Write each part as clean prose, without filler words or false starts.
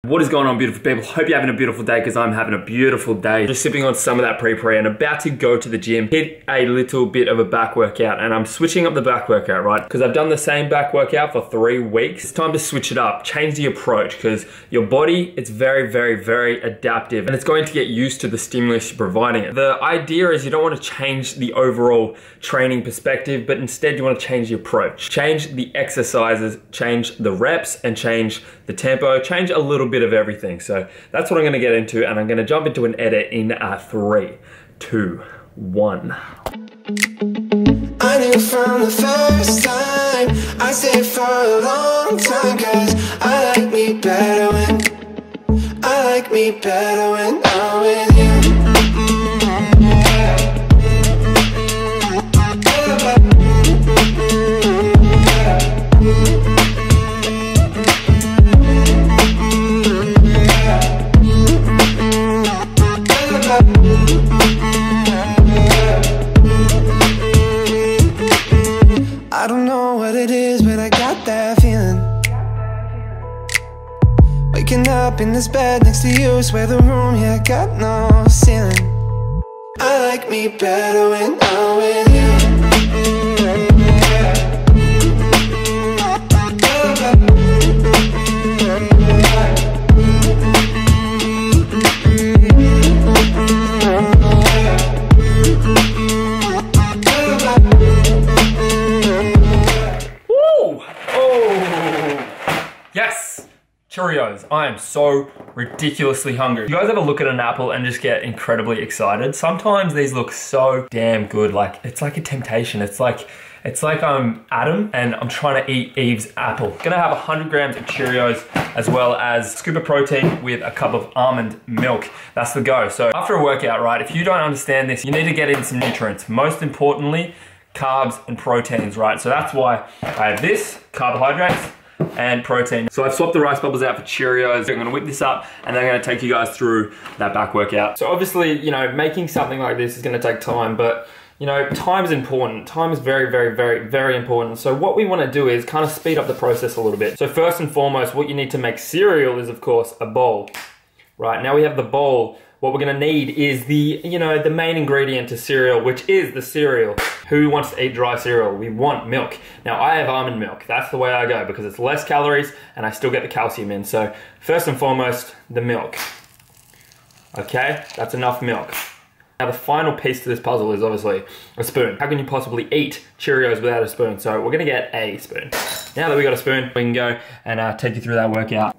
What is going on, beautiful people? Hope you're having a beautiful day, because I'm having a beautiful day. Just sipping on some of that pre-pre and about to go to the gym, hit a little bit of a back workout, and I'm switching up the back workout, right? Because I've done the same back workout for 3 weeks. It's time to switch it up, change the approach, because your body, it's very, very, very adaptive, and it's going to get used to the stimulus you're providing it. The idea is you don't want to change the overall training perspective, but instead you want to change the approach. Change the exercises, change the reps, and change the tempo, change a little bit of everything. So that's what I'm gonna get into, and I'm gonna jump into an edit in 3, 2, 1. I knew from the first time, I stayed for a long time, cause I like me better when I'm with you. I don't know what it is, but I got that feeling. Waking up in this bed next to you, swear the room, yeah, got no ceiling. I like me better when I'm with you. Yes! Cheerios. I am so ridiculously hungry. You guys ever look at an apple and just get incredibly excited? Sometimes these look so damn good. Like, it's like a temptation. It's like I'm Adam and I'm trying to eat Eve's apple. Gonna have 100 grams of Cheerios as well as scoop of protein with a cup of almond milk. That's the go. So after a workout, right, if you don't understand this, you need to get in some nutrients. Most importantly, carbs and proteins, right? So that's why I have this, carbohydrates, and protein. So I've swapped the rice bubbles out for Cheerios. I'm gonna whip this up and then I'm gonna take you guys through that back workout. So obviously, you know, making something like this is gonna take time, but you know, time is important. Time is very, very, very, very important. So what we wanna do is kind of speed up the process a little bit. So first and foremost, what you need to make cereal is, of course, a bowl. Right, now we have the bowl. What we're gonna need is the, you know, the main ingredient to cereal, which is the cereal. Who wants to eat dry cereal? We want milk. Now I have almond milk. That's the way I go because it's less calories and I still get the calcium in. So first and foremost, the milk. Okay, that's enough milk. Now the final piece to this puzzle is obviously a spoon. How can you possibly eat Cheerios without a spoon? So we're gonna get a spoon. Now that we got a spoon, we can go and take you through that workout.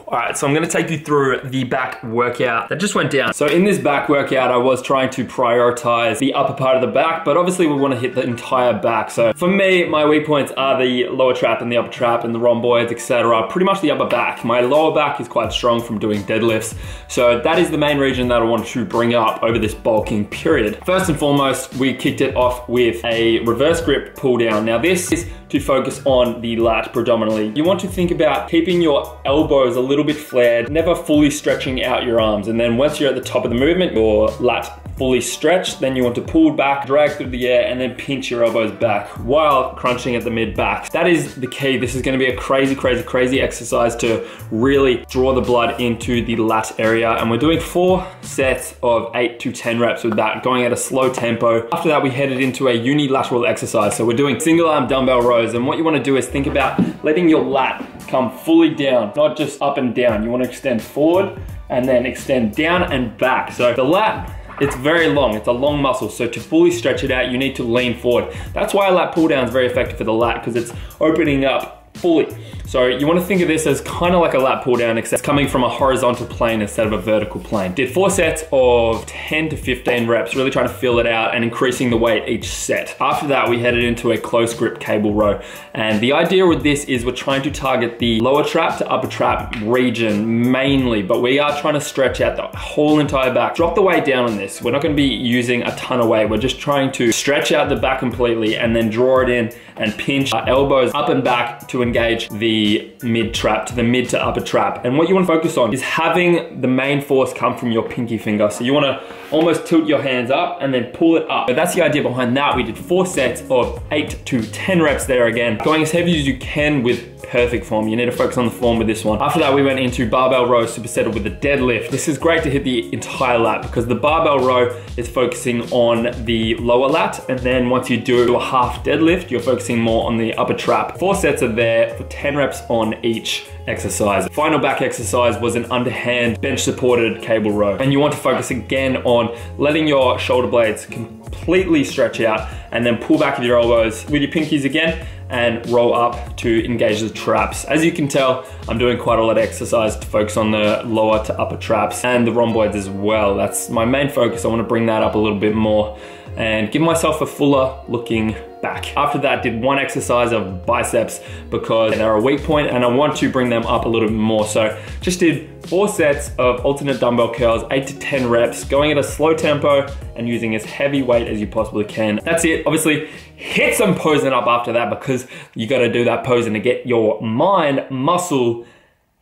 All right, so I'm gonna take you through the back workout that just went down. So in this back workout, I was trying to prioritize the upper part of the back, but obviously we wanna hit the entire back. So for me, my weak points are the lower trap and the upper trap and the rhomboids, etc. Pretty much the upper back. My lower back is quite strong from doing deadlifts. So that is the main region that I want to bring up over this bulking period. First and foremost, we kicked it off with a reverse grip pull down. Now this is to focus on the lat predominantly. You want to think about keeping your elbows a little bit flared, never fully stretching out your arms. And then once you're at the top of the movement, your lat fully stretched, then you want to pull back, drag through the air, and then pinch your elbows back while crunching at the mid back. That is the key. This is gonna be a crazy, crazy, crazy exercise to really draw the blood into the lat area. And we're doing 4 sets of 8 to 10 reps with that, going at a slow tempo. After that, we headed into a unilateral exercise. So we're doing single arm dumbbell rows. And what you wanna do is think about letting your lat come fully down, not just up and down. You wanna extend forward and then extend down and back. So the lat, it's very long, it's a long muscle. So to fully stretch it out, you need to lean forward. That's why a lat pull down is very effective for the lat, because it's opening up fully. So you want to think of this as kind of like a lat pull down, except coming from a horizontal plane instead of a vertical plane. Did 4 sets of 10 to 15 reps, really trying to fill it out and increasing the weight each set. After that, we headed into a close grip cable row. And the idea with this is we're trying to target the lower trap to upper trap region mainly, but we are trying to stretch out the whole entire back. Drop the weight down on this. We're not going to be using a ton of weight. We're just trying to stretch out the back completely and then draw it in and pinch our elbows up and back to engage the the mid trap, to the mid to upper trap. And what you want to focus on is having the main force come from your pinky finger. So you want to almost tilt your hands up and then pull it up. So that's the idea behind that. We did 4 sets of 8 to 10 reps there again. Going as heavy as you can with perfect form. You need to focus on the form with this one. After that, we went into barbell row supersetted with the deadlift. This is great to hit the entire lat because the barbell row is focusing on the lower lat. And then once you do a half deadlift, you're focusing more on the upper trap. 4 sets are there for 10 reps on each exercise. Final back exercise was an underhand bench supported cable row. And you want to focus again on letting your shoulder blades completely stretch out and then pull back with your elbows with your pinkies again and roll up to engage the traps. As you can tell, I'm doing quite a lot of exercise to focus on the lower to upper traps and the rhomboids as well. That's my main focus. I want to bring that up a little bit more and give myself a fuller looking back. After that, did 1 exercise of biceps because they're a weak point and I want to bring them up a little bit more. So just did 4 sets of alternate dumbbell curls, 8 to 10 reps, going at a slow tempo and using as heavy weight as you possibly can. That's it. Obviously, hit some posing up after that because you got to do that posing to get your mind muscle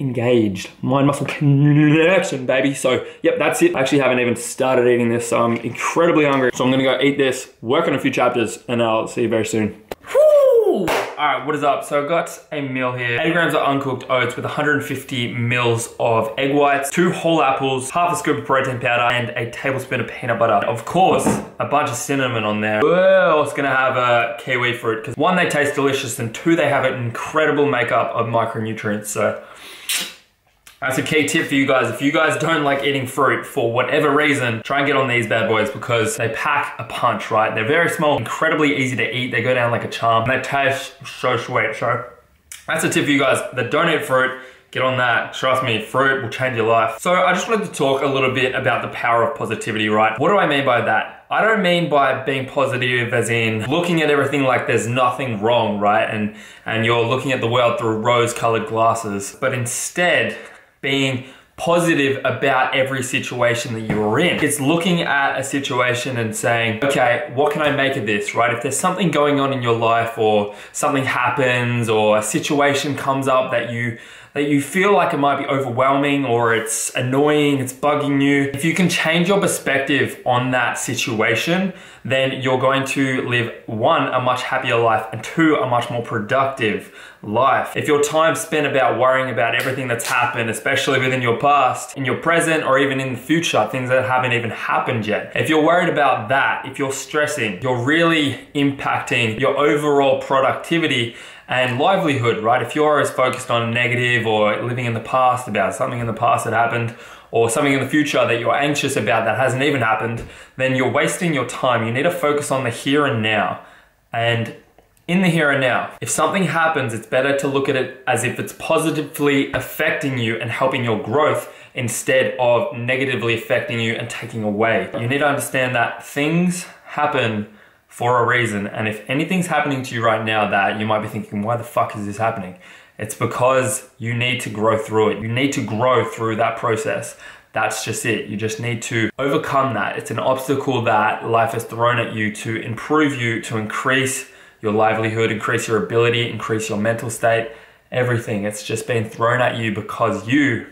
engaged. Mind muscle connection, baby. So yep, that's it. I actually haven't even started eating this, so I'm incredibly hungry. So I'm gonna go eat this, work on a few chapters, and I'll see you very soon. Woo! All right, what is up? So I've got a meal here. 80 grams of uncooked oats with 150 mils of egg whites, 2 whole apples, half a scoop of protein powder, and a tablespoon of peanut butter. Of course, a bunch of cinnamon on there. Well, it's gonna have a kiwi fruit, because 1, they taste delicious, and 2, they have an incredible makeup of micronutrients. So that's a key tip for you guys. If you guys don't like eating fruit for whatever reason, try and get on these bad boys because they pack a punch, right? They're very small, incredibly easy to eat. They go down like a charm and they taste so sweet. So that's a tip for you guys that don't eat fruit. Get on that. Trust me, fruit will change your life. So I just wanted to talk a little bit about the power of positivity, right? What do I mean by that? I don't mean by being positive as in looking at everything like there's nothing wrong, right? And you're looking at the world through rose-colored glasses, but instead, being positive about every situation that you're in. It's looking at a situation and saying, okay, what can I make of this, right? If there's something going on in your life or something happens or a situation comes up that you feel like it might be overwhelming or it's annoying, it's bugging you. If you can change your perspective on that situation, then you're going to live 1, a much happier life, and 2, a much more productive life. If your time spent about worrying about everything that's happened, especially within your past, in your present, or even in the future, things that haven't even happened yet. If you're worried about that, if you're stressing, you're really impacting your overall productivity and livelihood, right? If you're as focused on negative or living in the past about something in the past that happened or something in the future that you're anxious about that hasn't even happened, then you're wasting your time. You need to focus on the here and now. And in the here and now, if something happens, it's better to look at it as if it's positively affecting you and helping your growth instead of negatively affecting you and taking away. You need to understand that things happen for a reason. And if anything's happening to you right now that you might be thinking, why the fuck is this happening? It's because you need to grow through it. You need to grow through that process. That's just it. You just need to overcome that. It's an obstacle that life has thrown at you to improve you, to increase your livelihood, increase your ability, increase your mental state, everything. It's just been thrown at you because you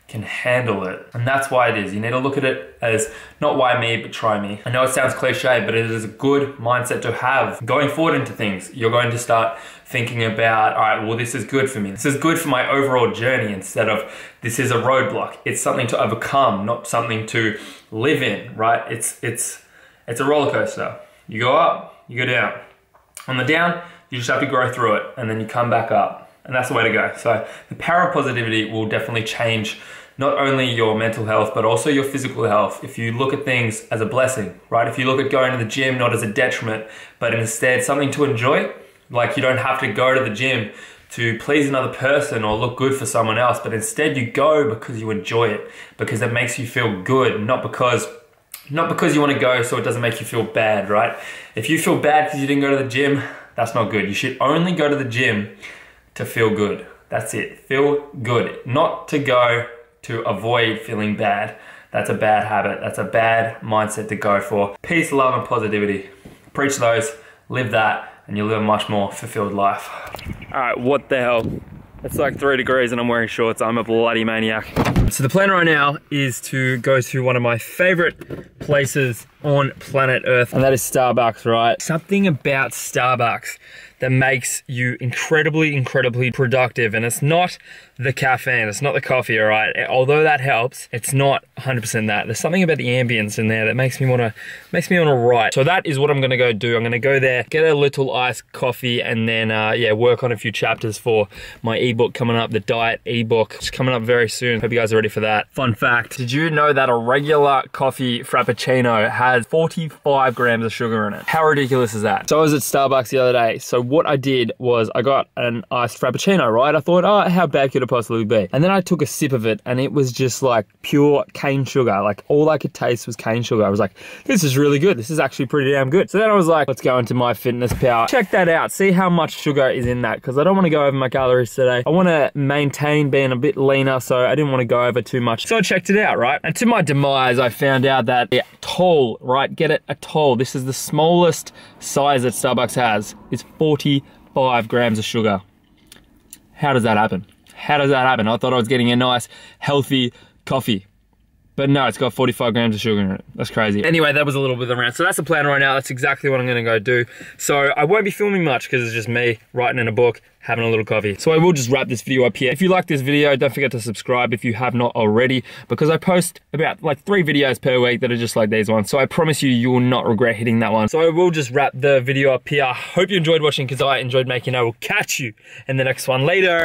can handle it. And that's why it is. You need to look at it as not why me, but try me. I know it sounds cliche, but it is a good mindset to have going forward into things. You're going to start thinking about, all right, well, this is good for me. This is good for my overall journey instead of this is a roadblock. It's something to overcome, not something to live in, right? It's a roller coaster. You go up, you go down. On the down, you just have to grow through it and then you come back up. And that's the way to go. So the power of positivity will definitely change not only your mental health, but also your physical health. If you look at things as a blessing, right? If you look at going to the gym, not as a detriment, but instead something to enjoy, like you don't have to go to the gym to please another person or look good for someone else, but instead you go because you enjoy it, because it makes you feel good, not because you want to go so it doesn't make you feel bad, right? If you feel bad because you didn't go to the gym, that's not good. You should only go to the gym to feel good. That's it. Feel good. Not to go to avoid feeling bad. That's a bad habit. That's a bad mindset to go for. Peace, love, and positivity. Preach those, live that, and you'll live a much more fulfilled life. All right, what the hell? It's like 3 degrees and I'm wearing shorts. I'm a bloody maniac. So the plan right now is to go to one of my favorite places on planet Earth, and that is Starbucks, right? Something about Starbucks that makes you incredibly productive, and it's not the caffeine, it's not the coffee, all right? Although that helps, it's not 100% that. There's something about the ambience in there that makes me wanna write. So that is what I'm gonna go do. I'm gonna go there, get a little iced coffee, and then yeah, work on a few chapters for my ebook coming up, the diet ebook. It's coming up very soon. Hope you guys are ready for that. Fun fact, did you know that a regular coffee frappuccino has 45 grams of sugar in it? How ridiculous is that? So I was at Starbucks the other day. So what I did was I got an iced frappuccino, right? I thought, oh, how bad could it possibly be? And then I took a sip of it and it was just like pure cane sugar. Like all I could taste was cane sugar. I was like, this is really good. This is actually pretty damn good. So then I was like, let's go into MyFitnessPal. Check that out. See how much sugar is in that, because I don't want to go over my calories today. I want to maintain being a bit leaner, so I didn't want to go over too much. So I checked it out, right? And to my demise, I found out that a tall, right? Get it? A tall. This is the smallest size that Starbucks has. It's 45 grams of sugar. How does that happen? How does that happen? I thought I was getting a nice, healthy coffee. But no, it's got 45 grams of sugar in it. That's crazy. Anyway, that was a little bit of a rant. So that's the plan right now. That's exactly what I'm gonna go do. So I won't be filming much because it's just me writing in a book, having a little coffee. So I will just wrap this video up here. If you like this video, don't forget to subscribe if you have not already, because I post about like 3 videos per week that are just like these ones. So I promise you, you will not regret hitting that one. So I will just wrap the video up here. Hope you enjoyed watching, because I enjoyed making it. I will catch you in the next one later.